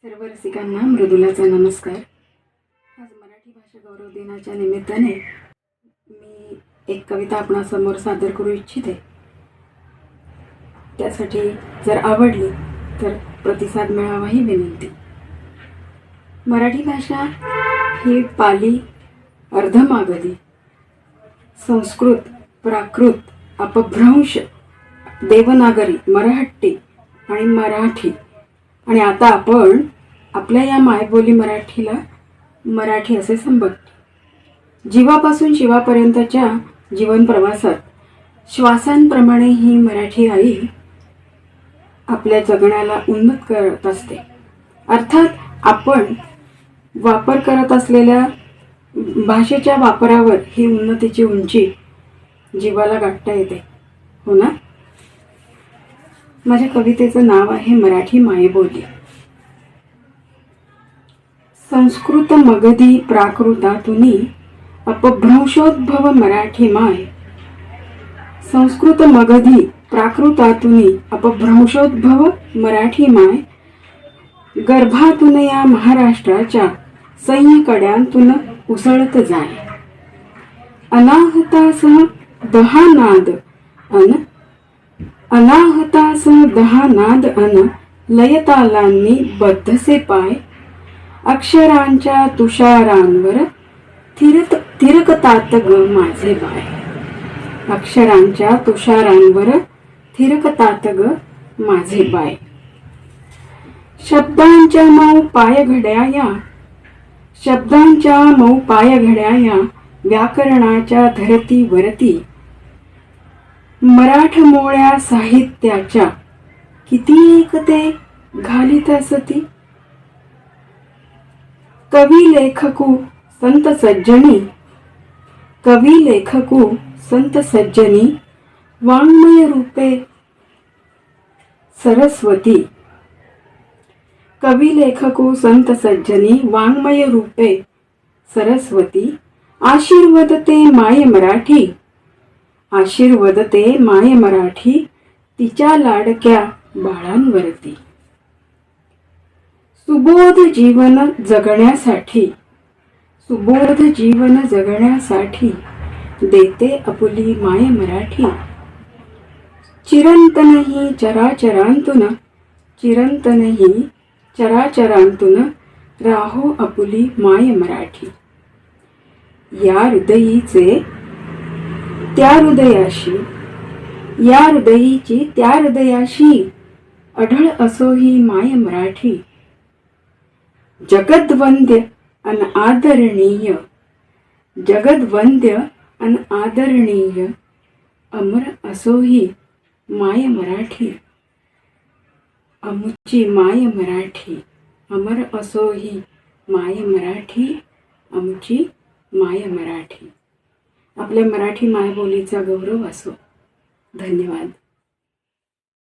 सर्व रसिकांना मृदुलाचा नमस्कार. आज मराठी भाषा गौरव दिनाच्या निमित्ताने मी एक कविता आपणासमोर सादर करू इच्छिते. त्यासाठी जर आवडली तर प्रतिसाद मिळावा ही विनंती. मराठी भाषा ही पाली, अर्धमागधी, संस्कृत, प्राकृत, अपभ्रंश, देवनागरी, मराठी आणि मराठी आणि आता आपण आपल्या या मायबोली मराठीला मराठी असे संबोधतो. जीवापासून शिवापर्यंतच्या जीवन प्रवासात श्वासांप्रमाणे ही मराठी आई आपल्या जगण्याला उन्नत करत असते. अर्थात आपण वापर करत असलेल्या भाषेच्या वापरावर ही उन्नतीची उंची जीवाला गाठता येते, हो ना? माझ्या कवितेचं नाव आहे मराठी मायबोली. संस्कृत मगधी प्राकृतातुनी अपभ्रंशोद्भव मराठी माय. संस्कृत मगधी प्राकृतातुनी अपभ्रंशोद्भव मराठी माय. गर्भातून या महाराष्ट्राच्या सैन्यकड्यांतून उसळत जाय. अनाहतासह दहानाद अन लयतालांनी बद्धसे पाय. अक्षरांच्या तुषारांवर थिरकतात ग माझे बाय. अक्षरांच्या तुषारांवर थिरकतात ग माझे बाय. शब्दांच्या मऊ पायघड्या या व्याकरणाच्या धरतीवरती मराठमोळ्या साहित्याच्या किती एकते घालीत असती. कवी लेखकू संत सज्जनी वाङ्मय रूपे सरस्वती. कवी लेखकू संत सज्जनी वाङ्मय रूपे सरस्वती. आशीर्वदते माय मराठी तिच्या लाडक्या बाळांवरती. सुबोध जीवन जगण्यासाठी देते आपुली माय मराठी. चिरंतनही चराचरांतून राहो आपुली माय मराठी. या हृदयीची त्या हृदयाशी अढळ असो ही माय मराठी. जगद्वंद्य अन आदरणीय अमर असो ही माय मराठी. आमची माय मराठी अमर असो ही माय मराठी. आमची माय मराठी. आपल्या मराठी मायबोलीचा गौरव असो. धन्यवाद.